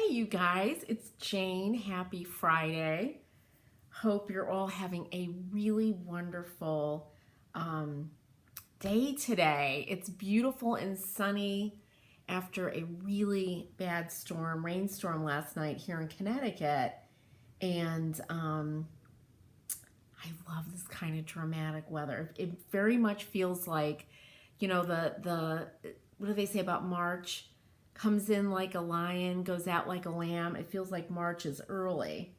Hey, you guys, it's Jane. Happy Friday. Hope you're all having a really wonderful day today. It's beautiful and sunny after a really bad rainstorm last night here in Connecticut. And I love this kind of dramatic weather. It very much feels like, the what do they say about March? Comes in like a lion, goes out like a lamb. It feels like March is early.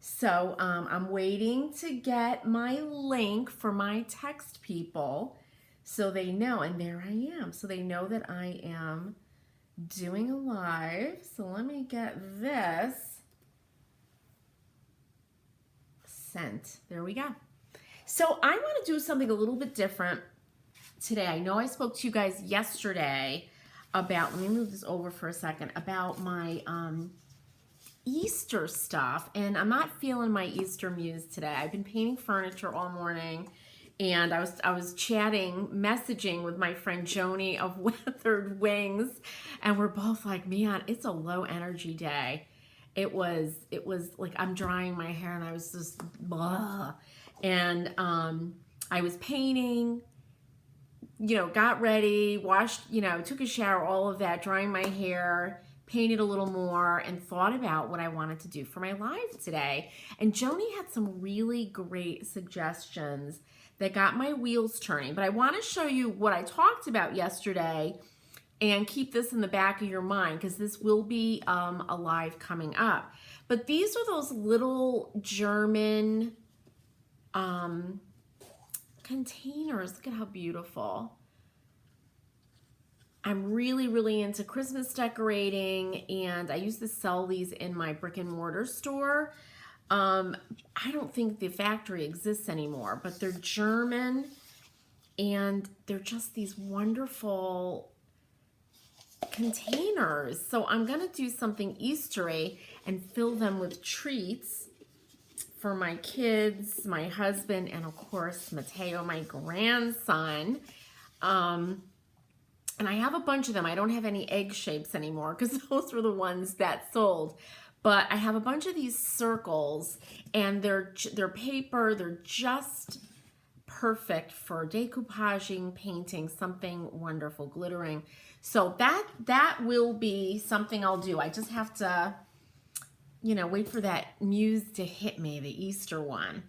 So I'm waiting to get my link for my text people so they know, and there I am. So they know that I am doing a live. So let me get this sent. There we go. So I want to do something a little bit different today. I know I spoke to you guys yesterday about, let me move this over for a second, about my Easter stuff, and I'm not feeling my Easter muse today. I've been painting furniture all morning, and I was messaging with my friend Joni of Weathered Wings, and we're both like, man, it's a low energy day. It was like I'm drying my hair, and I was just blah. And I was painting, got ready, washed, took a shower, all of that, drying my hair, painted a little more, and thought about what I wanted to do for my live today. And Joni had some really great suggestions that got my wheels turning. But I want to show you what I talked about yesterday and keep this in the back of your mind because this will be a live coming up. But these are those little German containers. Look at how beautiful. I'm really, really into Christmas decorating, and I used to sell these in my brick and mortar store. I don't think the factory exists anymore, but they're German, and they're just these wonderful containers. So I'm going to do something Eastery and fill them with treats for my kids, my husband, and of course, Mateo, my grandson. And I have a bunch of them. I don't have any egg shapes anymore because those were the ones that sold. But I have a bunch of these circles, and they're paper. They're just perfect for decoupaging, painting, something wonderful, glittering. So that will be something I'll do. I just have to, wait for that muse to hit me, the Easter one.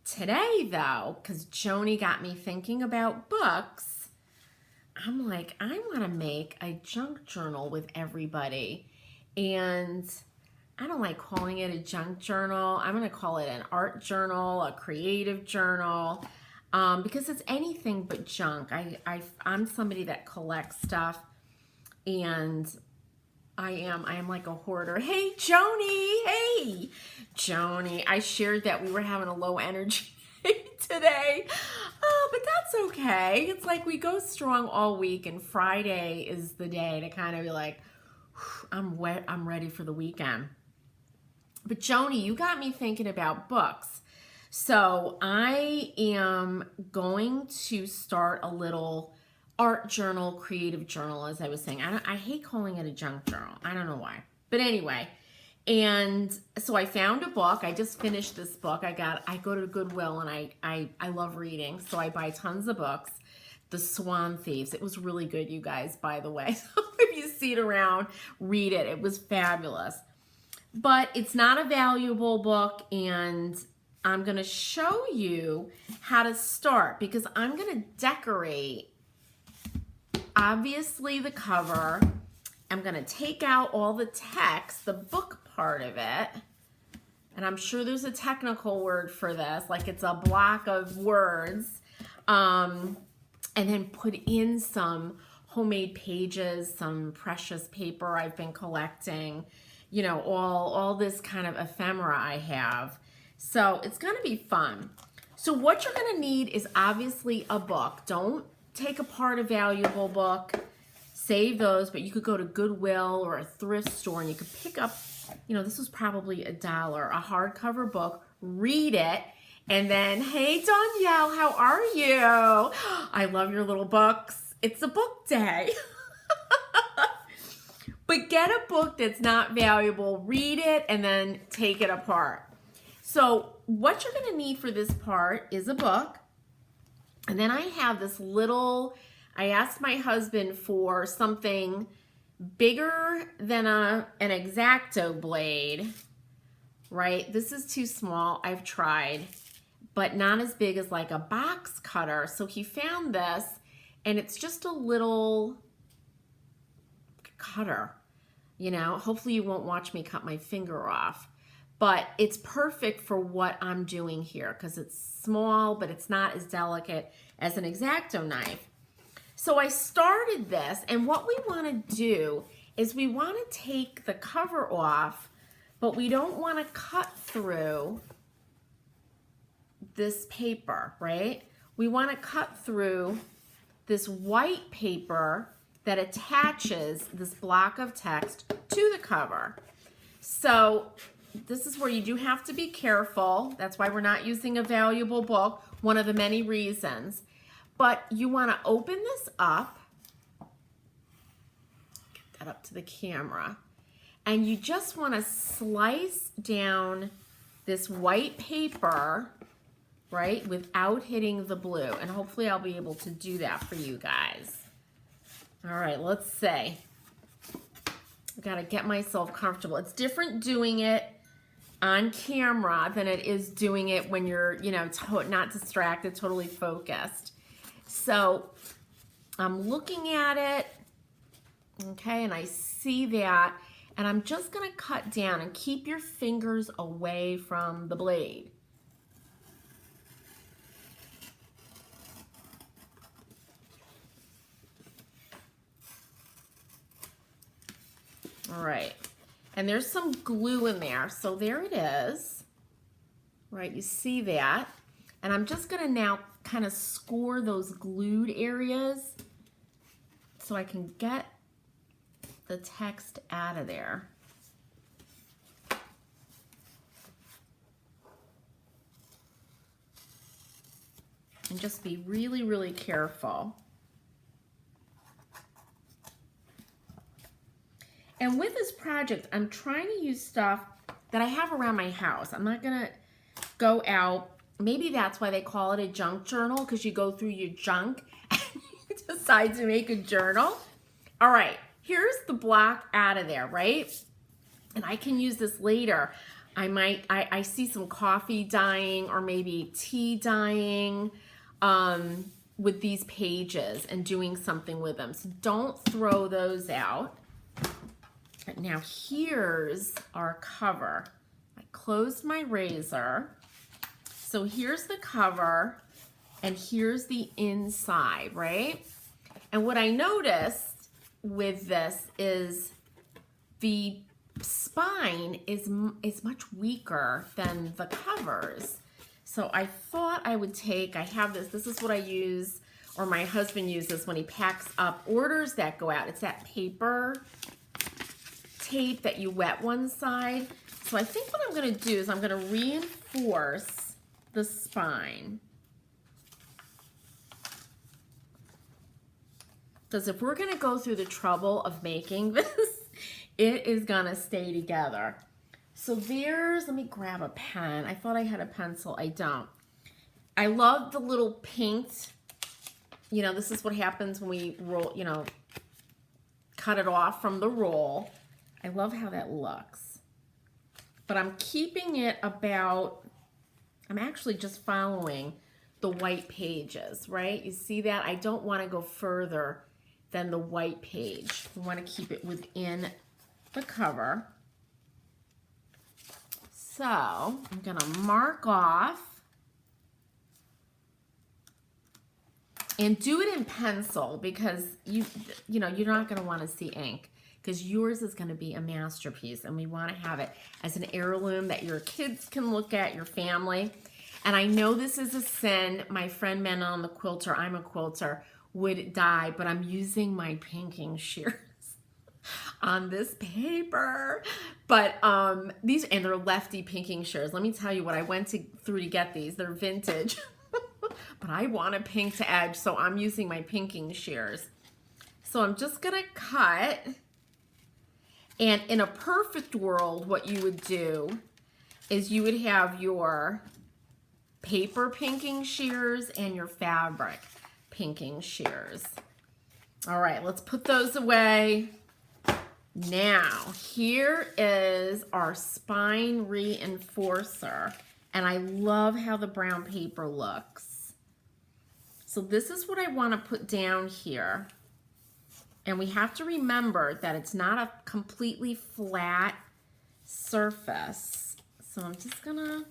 Today, though, because Joni got me thinking about books, I'm like, I want to make a junk journal with everybody. And I don't like calling it a junk journal. I'm going to call it an art journal, a creative journal, because it's anything but junk. I'm somebody that collects stuff, and I am like a hoarder. Hey, Joni. Hey, Joni. I shared that we were having a low energy today. Oh, but that's okay. It's like we go strong all week, and Friday is the day to kind of be like, I'm ready for the weekend. But Joni, you got me thinking about books. So I am going to start a little art journal, creative journal, as I was saying. I hate calling it a junk journal. I don't know why. But anyway, and so I found a book. I just finished this book. I go to Goodwill, and I love reading, so I buy tons of books. The Swan Thieves. It was really good, you guys, by the way. So if you see it around, read it. It was fabulous. But it's not a valuable book, and I'm going to show you how to start because I'm going to decorate, obviously, the cover. I'm going to take out all the text, the book part of it, and I'm sure there's a technical word for this, like it's a block of words, and then put in some homemade pages, some precious paper I've been collecting, all this kind of ephemera I have. So it's going to be fun. So what you're going to need is obviously a book. Don't take apart a valuable book. Save those, but you could go to Goodwill or a thrift store, and you could pick up, this was probably $1, a hardcover book, read it, and then, hey, Danielle, how are you? I love your little books. It's a book day. But get a book that's not valuable, read it, and then take it apart. So what you're going to need for this part is a book. And then I have this little, I asked my husband for something bigger than an X-Acto blade, right? This is too small, I've tried, but not as big as like a box cutter. So he found this, and it's just a little cutter, you know. Hopefully you won't watch me cut my finger off, but it's perfect for what I'm doing here because it's small, but it's not as delicate as an X-Acto knife. So I started this, and what we want to do is we want to take the cover off, but we don't want to cut through this paper, right? We want to cut through this white paper that attaches this block of text to the cover. So this is where you do have to be careful. That's why we're not using a valuable book, one of the many reasons. But you want to open this up, get that up to the camera, and you just want to slice down this white paper, right, without hitting the blue. And hopefully I'll be able to do that for you guys. All right, let's see. I gotta get myself comfortable. It's different doing it on camera than it is doing it when you're, you know, not distracted, totally focused. So I'm looking at it, okay, and I see that, and I'm just gonna cut down and keep your fingers away from the blade. All right, and there's some glue in there, so there it is, right? You see that, and I'm just gonna now kind of score those glued areas so I can get the text out of there. And just be really, really careful. And with this project, I'm trying to use stuff that I have around my house. I'm not gonna go out. Maybe that's why they call it a junk journal, because you go through your junk and you decide to make a journal. All right, here's the block out of there, right? And I can use this later. I see some coffee dyeing or maybe tea dyeing with these pages and doing something with them. So don't throw those out. Now here's our cover. I closed my razor. So here's the cover and here's the inside, right? And what I noticed with this is the spine is much weaker than the covers. So I thought I would take, I have this is what I use, or my husband uses when he packs up orders that go out. It's that paper tape that you wet one side. So I think what I'm gonna do is I'm gonna reinforce the spine. Because if we're gonna go through the trouble of making this, it is gonna stay together. So there's, let me grab a pen. I thought I had a pencil, I don't. I love the little paint. You know, this is what happens when we roll, you know, cut it off from the roll. I love how that looks. But I'm keeping it about, I'm actually just following the white pages, right? You see that? I don't want to go further than the white page. I want to keep it within the cover. So I'm going to mark off and do it in pencil because you know, you're not going to want to see ink, because yours is going to be a masterpiece, and we want to have it as an heirloom that your kids can look at, your family. And I know this is a sin. My friend Manon, the quilter, I'm a quilter, would die, but I'm using my pinking shears on this paper. But these, and they're lefty pinking shears. Let me tell you what I went through to get these. They're vintage, but I want a pink to edge, so I'm using my pinking shears. So I'm just gonna cut. And in a perfect world, what you would do is you would have your paper pinking shears and your fabric pinking shears. All right, let's put those away. Now, here is our spine reinforcer, and I love how the brown paper looks. So this is what I want to put down here. And we have to remember that it's not a completely flat surface. So I'm just gonna,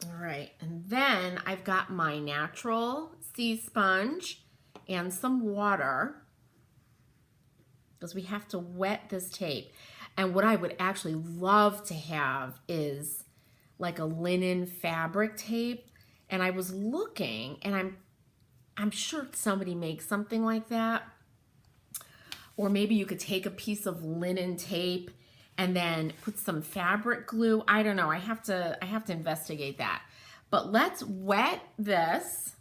all right, and then I've got my natural sea sponge and some water, because we have to wet this tape. And what I would actually love to have is like a linen fabric tape. And I was looking, and I'm sure somebody makes something like that. Or maybe you could take a piece of linen tape and then put some fabric glue. I don't know. I have to investigate that. But let's wet this.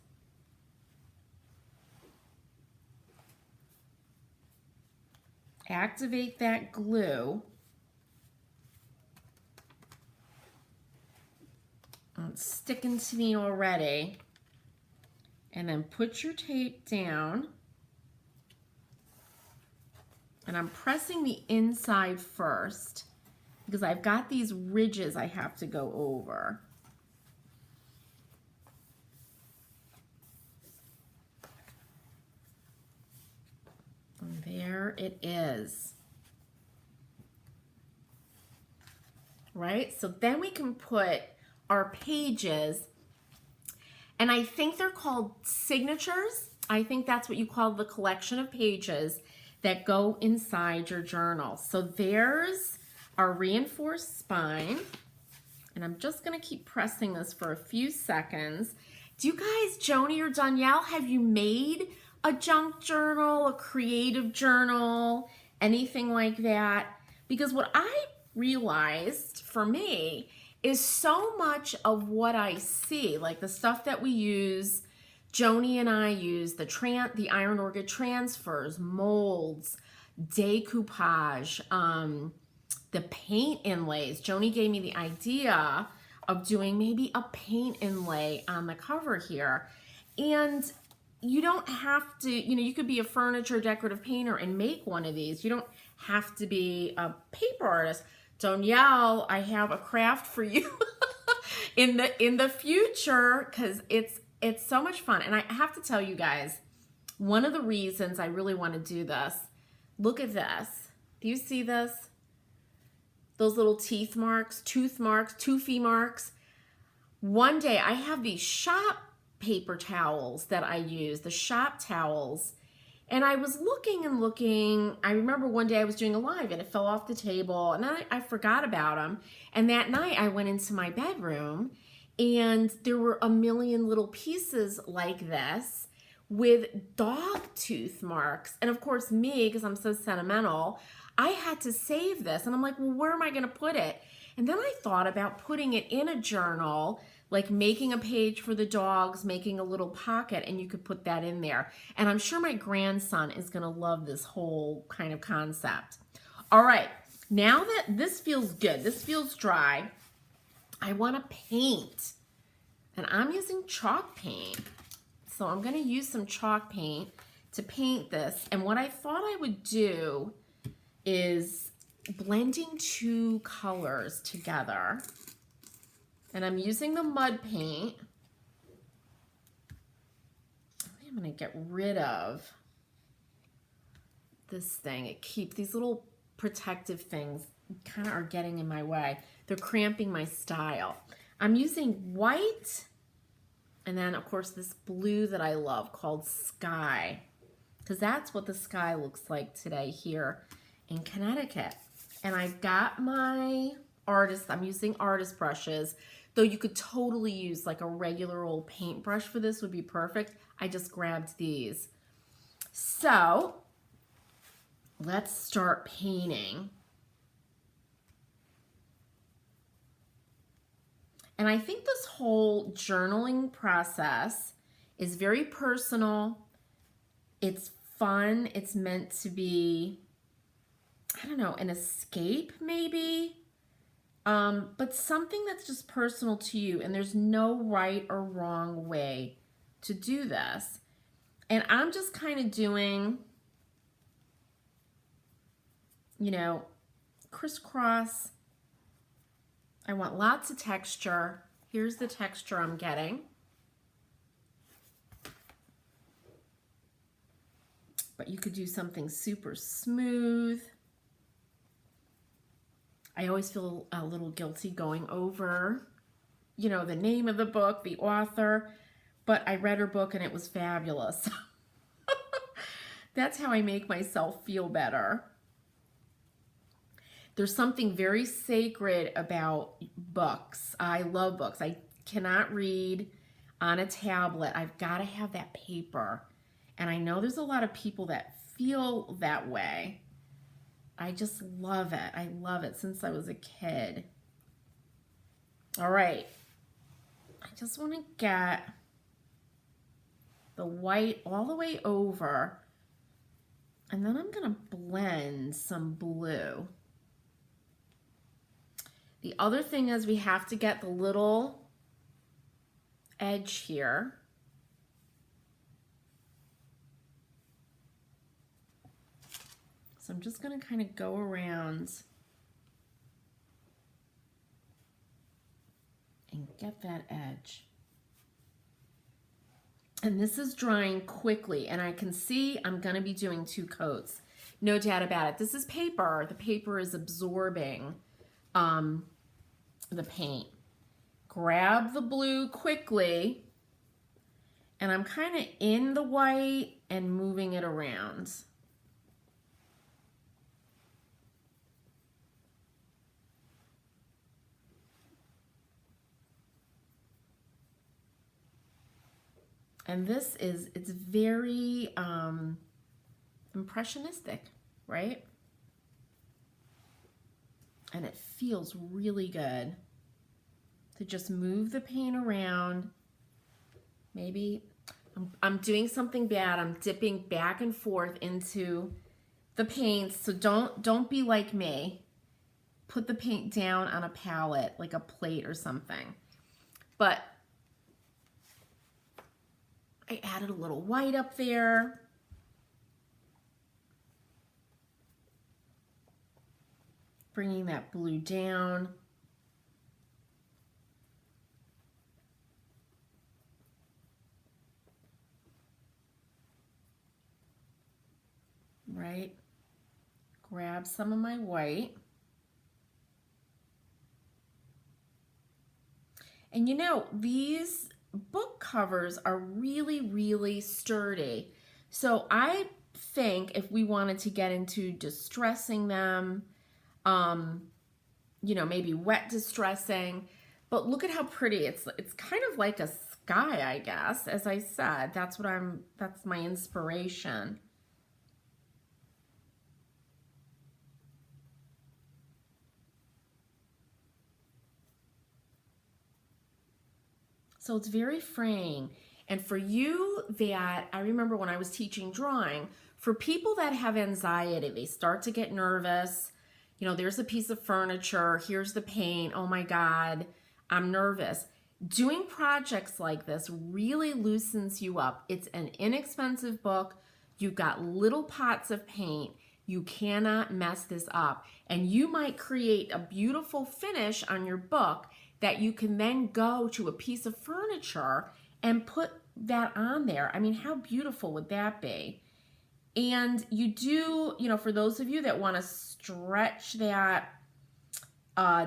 Activate that glue. It's sticking to me already. And then put your tape down. And I'm pressing the inside first because I've got these ridges I have to go over. And there it is. Right? So then we can put our pages, and I think they're called signatures. I think that's what you call the collection of pages that go inside your journal. So there's our reinforced spine. And I'm just gonna keep pressing this for a few seconds. Do you guys, Joni or Danielle, have you made a junk journal, a creative journal, anything like that? Because what I realized for me is so much of what I see, like the stuff that we use, Joni and I use the Iron Orchid transfers, molds, decoupage, the paint inlays. Joni gave me the idea of doing maybe a paint inlay on the cover here. And you don't have to, you could be a furniture decorative painter and make one of these. You don't have to be a paper artist. Danielle, I have a craft for you in the future, because it's so much fun. And I have to tell you guys, one of the reasons I really want to do this, look at this. Do you see this? Those little tooth marks, toothy marks. One day I have these shop paper towels that I use, the shop towels. And I was looking and looking. I remember one day I was doing a live and it fell off the table, and I forgot about them. And that night I went into my bedroom and there were a million little pieces like this with dog tooth marks. And of course me, because I'm so sentimental, I had to save this. And I'm like, well, where am I going to put it? And then I thought about putting it in a journal, like making a page for the dogs, making a little pocket, and you could put that in there. And I'm sure my grandson is going to love this whole kind of concept. All right, now that this feels good, this feels dry, I want to paint. And I'm using chalk paint. So I'm going to use some chalk paint to paint this. And what I thought I would do is blending two colors together. And I'm using the mud paint. I'm going to get rid of this thing. It keeps these little protective things kind of are getting in my way. They're cramping my style. I'm using white, and then of course this blue that I love called Sky, because that's what the sky looks like today here in Connecticut. And I've got my I'm using artist brushes, though you could totally use like a regular old paintbrush for this, would be perfect. I just grabbed these. So let's start painting. And I think this whole journaling process is very personal. It's fun. It's meant to be I don't know, an escape maybe. But something that's just personal to you, and there's no right or wrong way to do this. And I'm just kind of doing, you know, crisscross. I want lots of texture. Here's the texture I'm getting. But you could do something super smooth. I always feel a little guilty going over, you know, the name of the book, the author, but I read her book and it was fabulous. That's how I make myself feel better. There's something very sacred about books. I love books. I cannot read on a tablet. I've got to have that paper. And I know there's a lot of people that feel that way. I just love it. I love it since I was a kid. All right. I just want to get the white all the way over. And then I'm going to blend some blue. The other thing is we have to get the little edge here. So I'm just going to kind of go around and get that edge. And this is drying quickly, and I can see I'm going to be doing 2 coats. No doubt about it. This is paper. The paper is absorbing the paint. Grab the blue quickly, and I'm kind of in the white and moving it around. And this is, it's very impressionistic, right? And it feels really good to just move the paint around. Maybe I'm doing something bad. I'm dipping back and forth into the paints. So don't be like me. Put the paint down on a palette, like a plate or something. But I added a little white up there. Bringing that blue down. Right? Grab some of my white. And you know, these book covers are really, really sturdy. So I think if we wanted to get into distressing them, you know, maybe wet distressing, but look at how pretty it's kind of like a sky, I guess. As I said, that's my inspiration. So it's very freeing. And for you that, I remember when I was teaching drawing, for people that have anxiety, they start to get nervous. You know, there's a piece of furniture, here's the paint, oh my God, I'm nervous. Doing projects like this really loosens you up. It's an inexpensive book. You've got little pots of paint. You cannot mess this up. And you might create a beautiful finish on your book that you can then go to a piece of furniture and put that on there. I mean, how beautiful would that be? And you do, you know, for those of you that want to stretch that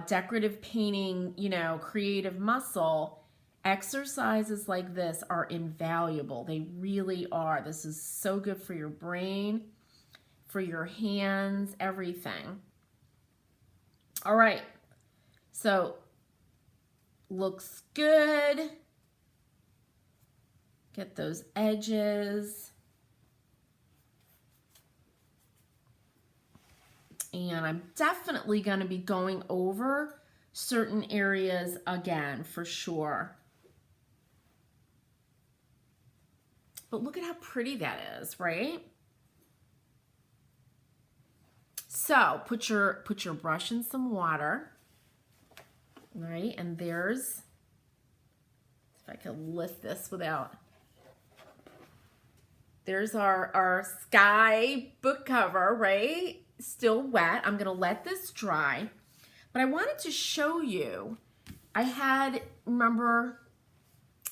decorative painting, you know, creative muscle, exercises like this are invaluable. They really are. This is so good for your brain, for your hands, everything. All right. So looks good. Get those edges. And I'm definitely going to be going over certain areas again, for sure. But look at how pretty that is, right? So put your brush in some water, right? And there's, if I can lift this without, there's our sky book cover, right? Still wet. I'm gonna let this dry. But I wanted to show you, I had, remember,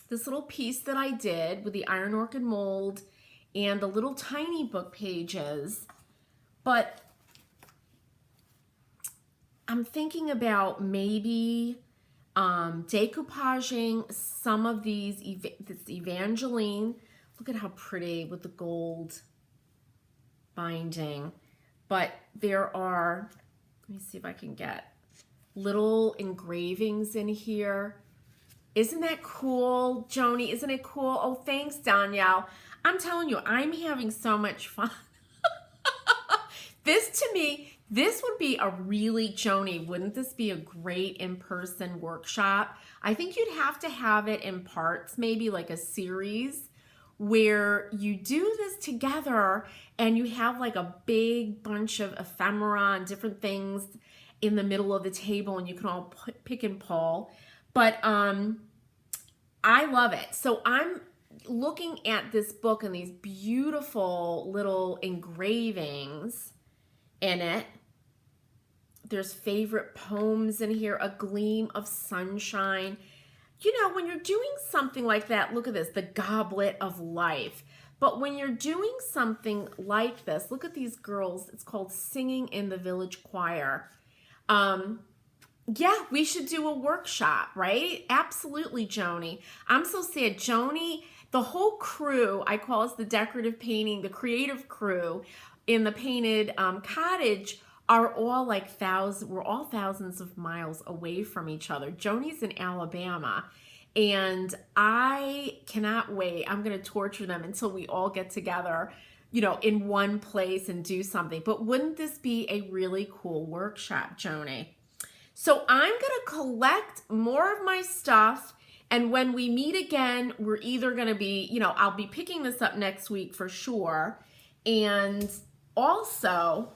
this little piece that I did with the iron orchid mold and the little tiny book pages, but I'm thinking about maybe decoupaging some of these, this Evangeline. Look at how pretty with the gold binding. But there are, let me see if I can get little engravings in here. Isn't that cool, Joni? Isn't it cool? Oh, thanks, Danielle. I'm telling you, I'm having so much fun. This, to me, this would be a really, Joni, wouldn't this be a great in-person workshop? I think you'd have to have it in parts, maybe like a series where you do this together and you have like a big bunch of ephemera and different things in the middle of the table and you can all pick and pull. But I love it. So I'm looking at this book and these beautiful little engravings in it. There's favorite poems in here, a gleam of sunshine. You know, when you're doing something like that, look at this, the goblet of life. But when you're doing something like this, look at these girls. It's called Singing in the Village Choir. Yeah, we should do a workshop, right? Absolutely, Joni. I'm so sad. Joni, the whole crew, I call us the decorative painting, the creative crew in the painted cottage are all like we're all thousands of miles away from each other. Joni's in Alabama and I cannot wait. I'm going to torture them until we all get together, you know, in one place and do something. But wouldn't this be a really cool workshop, Joni? So I'm going to collect more of my stuff. And when we meet again, we're either going to be, you know, I'll be picking this up next week for sure. And also,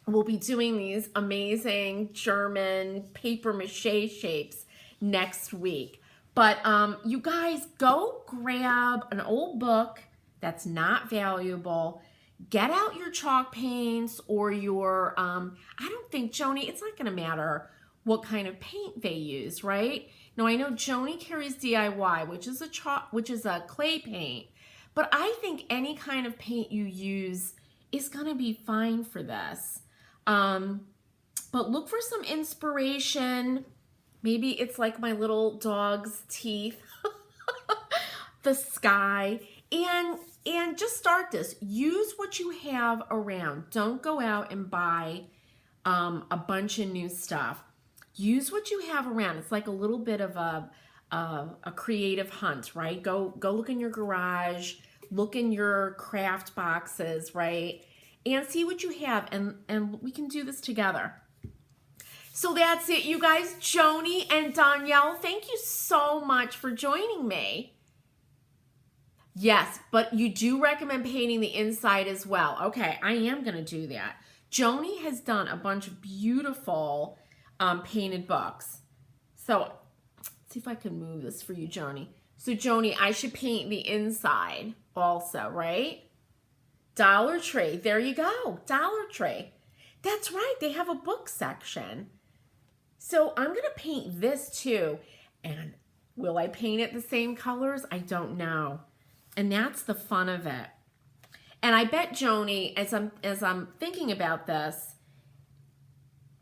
we'll be doing these amazing German paper mache shapes next week. But you guys, go grab an old book that's not valuable. Get out your chalk paints or your, I don't think, Joni, it's not going to matter what kind of paint they use, right? Now, I know Joni carries DIY, which is a clay paint. But I think any kind of paint you use is going to be fine for this. But look for some inspiration. Maybe it's like my little dog's teeth, the sky, and just start this. Use what you have around. Don't go out and buy a bunch of new stuff. Use what you have around. It's like a little bit of a creative hunt, right? Go look in your garage, look in your craft boxes, right? And see what you have, and we can do this together. So that's it, you guys. Joni and Danielle, thank you so much for joining me. Yes, but you do recommend painting the inside as well. Okay, I am going to do that. Joni has done a bunch of beautiful painted books. So let's see if I can move this for you, Joni. So Joni, I should paint the inside also, right? Dollar Tree. There you go. Dollar Tree. That's right. They have a book section. So I'm going to paint this too. And will I paint it the same colors? I don't know. And that's the fun of it. And I bet, Joni, as I'm thinking about this,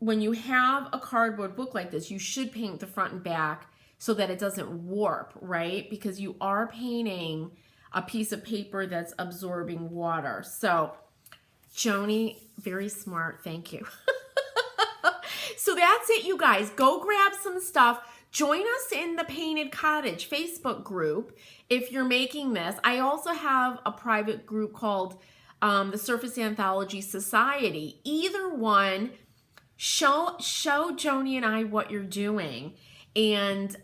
when you have a cardboard book like this, you should paint the front and back so that it doesn't warp, right? Because you are painting a piece of paper that's absorbing water. So, Joni, very smart. Thank you. So that's it, you guys. Go grab some stuff. Join us in the Painted Cottage Facebook group if you're making this. I also have a private group called the Surface Anthology Society. Either one, show Joni and I what you're doing. And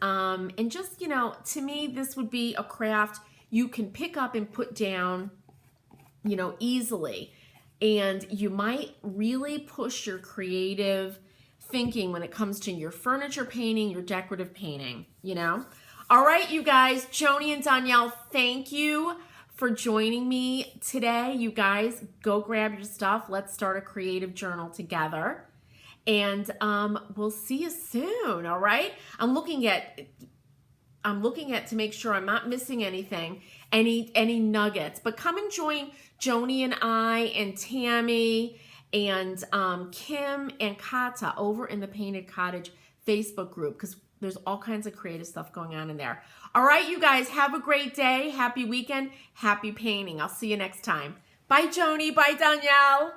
just, you know, to me, this would be a craft you can pick up and put down, you know, easily. and you might really push your creative thinking when it comes to your furniture painting, your decorative painting, you know? All right, you guys, Joni and Danielle, thank you for joining me today. You guys, go grab your stuff. Let's start a creative journal together. And we'll see you soon, all right? I'm looking at to make sure I'm not missing anything, any nuggets. But come and join Joni and I and Tammy and Kim and Kata over in the Painted Cottage Facebook group, because there's all kinds of creative stuff going on in there. All right, you guys, have a great day. Happy weekend. Happy painting. I'll see you next time. Bye, Joni. Bye, Danielle.